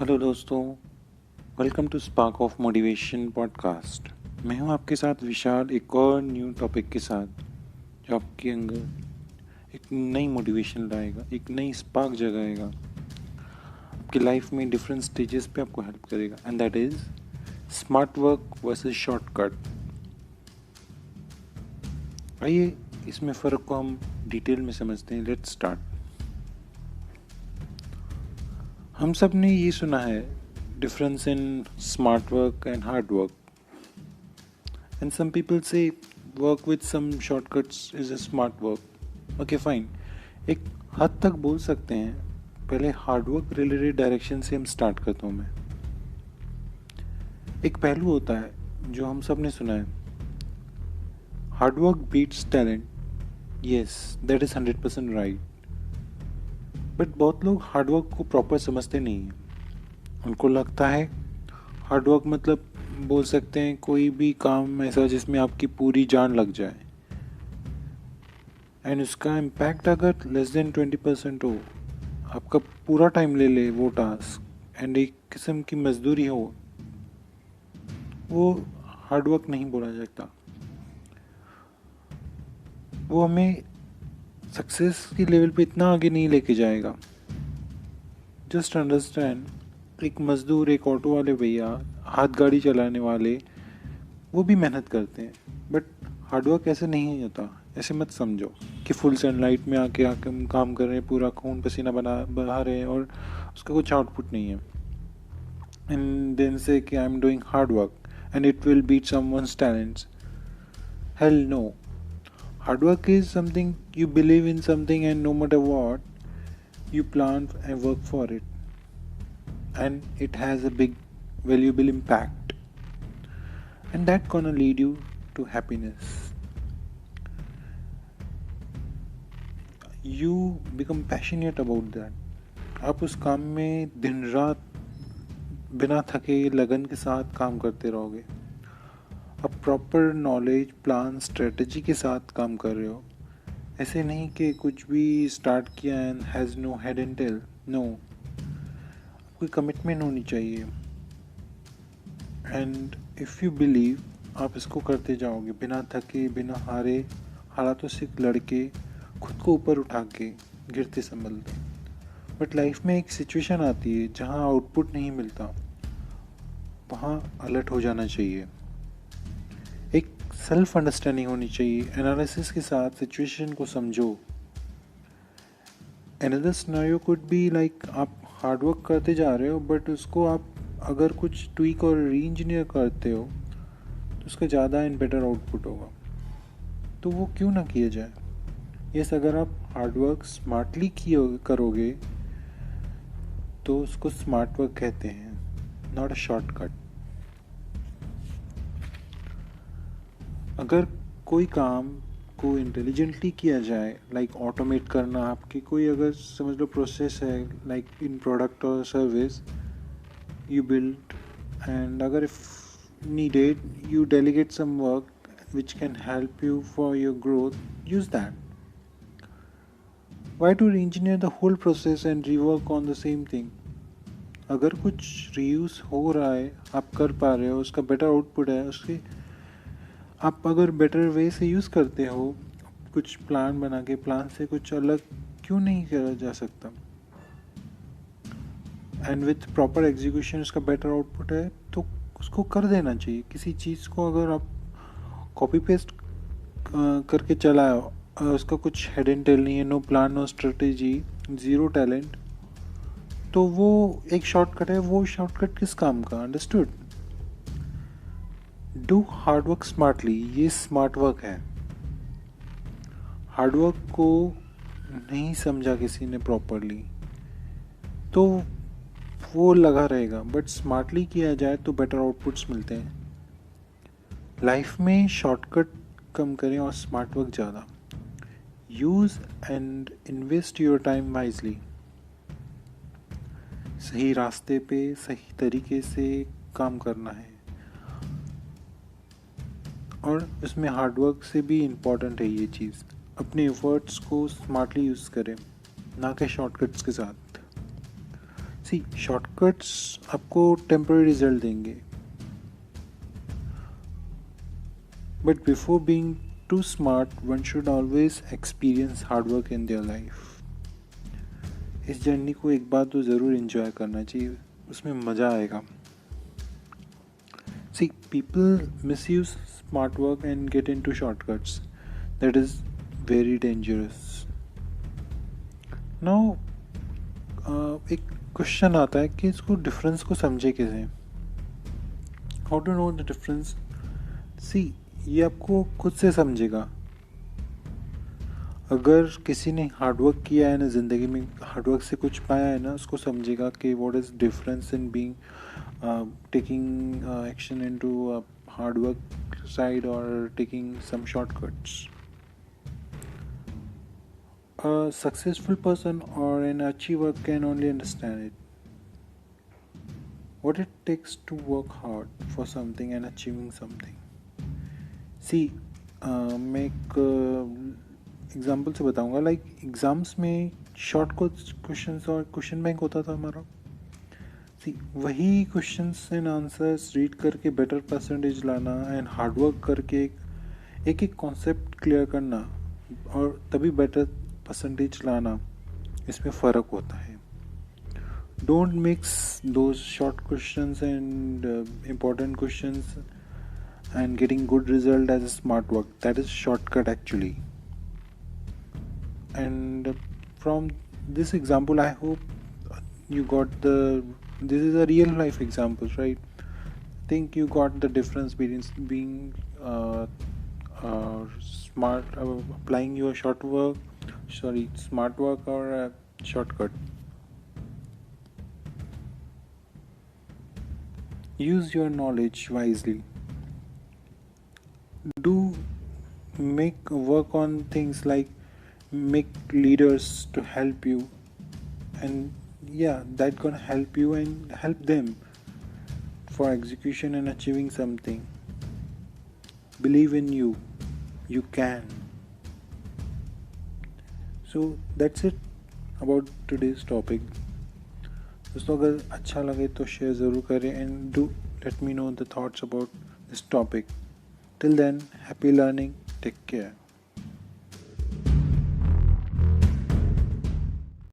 Hello दोस्तों, welcome to spark of motivation podcast. मैं हूं आपके साथ विशाल, एक और न्यू टॉपिक के साथ जो आपके अंदर एक नई मोटिवेशन लाएगा, एक नई स्पार्क जगाएगा, आपकी लाइफ में डिफरेंट स्टेजेस पे आपको हेल्प करेगा। And that is smart work versus shortcut. आइए इसमें फ़र्क को हम डिटेल में समझते हैं। Let's start. हम सब ने ये सुना है difference in smart work and hard work, and some people say work with some shortcuts is a smart work. Okay fine, एक हद तक बोल सकते हैं। पहले हार्ड वर्क रिलेटेड डायरेक्शन से हम स्टार्ट करता हूँ मैं। एक पहलू होता है जो हम सब ने सुना है, hard work beats talent. Yes, that is 100% right. But बहुत लोग हार्ड वर्क को प्रॉपर समझते नहीं हैं। उनको लगता है हार्ड वर्क मतलब बोल सकते हैं कोई भी काम ऐसा जिसमें आपकी पूरी जान लग जाए, एंड उसका इम्पैक्ट अगर लेस देन 20% हो, आपका पूरा टाइम ले ले वो टास्क, एंड एक किस्म की मजदूरी हो, वो हार्ड वर्क नहीं बोला जाता। वो हमें सक्सेस की लेवल पे इतना आगे नहीं लेके जाएगा। जस्ट अंडरस्टैंड, एक मजदूर, एक ऑटो वाले भैया, हाथ गाड़ी चलाने वाले, वो भी मेहनत करते हैं, बट हार्डवर्क ऐसे नहीं होता। ऐसे मत समझो कि फुल सनलाइट में आके आके हम काम कर रहे हैं, पूरा खून पसीना बहा रहे हैं और उसका कुछ आउटपुट नहीं है, एंड देन से कि I am doing hard work and it will beat someone's talents. Hell no. Hard work is something you believe in something, and no matter what you plan and work for it, and it has a big valuable impact, and that gonna lead you to happiness. You become passionate about that. आप उस काम में दिन रात बिना थके लगन के साथ काम करते रहोगे। आप प्रॉपर नॉलेज, प्लान, स्ट्रेटजी के साथ काम कर रहे हो। ऐसे नहीं कि कुछ भी स्टार्ट किया and has no head and tail. No, कोई कमिटमेंट होनी चाहिए, एंड इफ़ यू बिलीव, आप इसको करते जाओगे बिना थके, बिना हारे, हालातों से लड़के, खुद को ऊपर उठा के, गिरते संभलते। बट लाइफ में एक सिचुएशन आती है जहाँ आउटपुट नहीं मिलता, वहाँ अलर्ट हो जाना चाहिए। एक सेल्फ अंडरस्टैंडिंग होनी चाहिए, एनालिसिस के साथ सिचुएशन को समझो। Another scenario could be like, आप हार्ड वर्क करते जा रहे हो बट उसको आप अगर कुछ ट्वीक और री इंजीनियर करते हो तो उसका ज़्यादा एंड बेटर आउटपुट होगा। तो वो क्यों ना किया जाए। यस, अगर आप हार्ड वर्क स्मार्टली करोगे तो उसको स्मार्ट वर्क कहते हैं, नॉट अ शॉर्टकट। अगर कोई काम को इंटेलिजेंटली किया जाए, लाइक ऑटोमेट करना, आपकी कोई अगर समझ लो प्रोसेस है, लाइक इन प्रोडक्ट और service you build, and agar if needed you delegate some work which can help you for your growth, use that. Why to re-engineer the whole process and rework on the same thing? अगर कुछ reuse हो रहा है, आप कर पा रहे हो, उसका बेटर आउटपुट है, उसके आप अगर बेटर वे से यूज़ करते हो, कुछ प्लान बना के, प्लान से कुछ अलग क्यों नहीं करा जा सकता? एंड विथ प्रॉपर एग्जीक्यूशन उसका बेटर आउटपुट है तो उसको कर देना चाहिए। किसी चीज़ को अगर आप कॉपी पेस्ट करके चलाओ, उसका कुछ हेड एंड टेल नहीं है, no plan, no strategy, zero talent, तो वो एक शॉर्टकट है। वो शॉर्टकट किस काम का? Understood. Do hard work smartly, ये स्मार्ट वर्क है। हार्ड वर्क को नहीं समझा किसी ने प्रॉपरली तो वो लगा रहेगा, बट स्मार्टली किया जाए तो बेटर आउटपुट्स मिलते हैं। लाइफ में शॉर्टकट कम करें और स्मार्ट वर्क ज़्यादा। Use and invest your time wisely. सही रास्ते पे सही तरीके से काम करना है, और इसमें हार्डवर्क से भी इम्पॉर्टेंट है ये चीज़। अपने एफर्ट्स को स्मार्टली यूज़ करें, ना कि शॉर्टकट्स के साथ। सी शॉर्टकट्स आपको टेम्पररी रिजल्ट देंगे, but before being too smart one should always experience hard work in their life. इस जर्नी को एक बार तो ज़रूर एंजॉय करना चाहिए, उसमें मज़ा आएगा। See people misuse smart work and get into shortcuts. That is very dangerous. Now एक क्वेश्चन आता है कि इसको डिफरेंस को समझे कैसे, how to know the difference. See ये आपको खुद से समझेगा। अगर किसी ने हार्डवर्क किया है ना, ज़िंदगी में हार्डवर्क से कुछ पाया है ना, उसको समझेगा कि what is difference in being taking action into hard work side or taking some shortcuts. A successful person or an achiever can only understand it. What it takes to work hard for something and achieving something. See, मैं एक example से बताऊंगा। Like exams में short questions और question bank होता था हमारा। सी वही क्वेश्चंस एंड आंसर्स रीड करके बेटर परसेंटेज लाना एंड हार्डवर्क करके एक एक कॉन्सेप्ट क्लियर करना और तभी बेटर परसेंटेज लाना, इसमें फ़र्क होता है। Don't mix those short questions and important questions and getting good result as a smart work. That is shortcut actually. And from this example I hope you got this is a real life example, right? I think you got the difference between being smart, applying your smart work or shortcut. Use your knowledge wisely. Do make work on things like make leaders to help you, and yeah, that gonna help you and help them for execution and achieving something. Believe in you, you can. So that's it about today's topic. दोस्तों अगर अच्छा लगे तो share ज़रूर करें and do let me know the thoughts about this topic. Till then, happy learning, take care.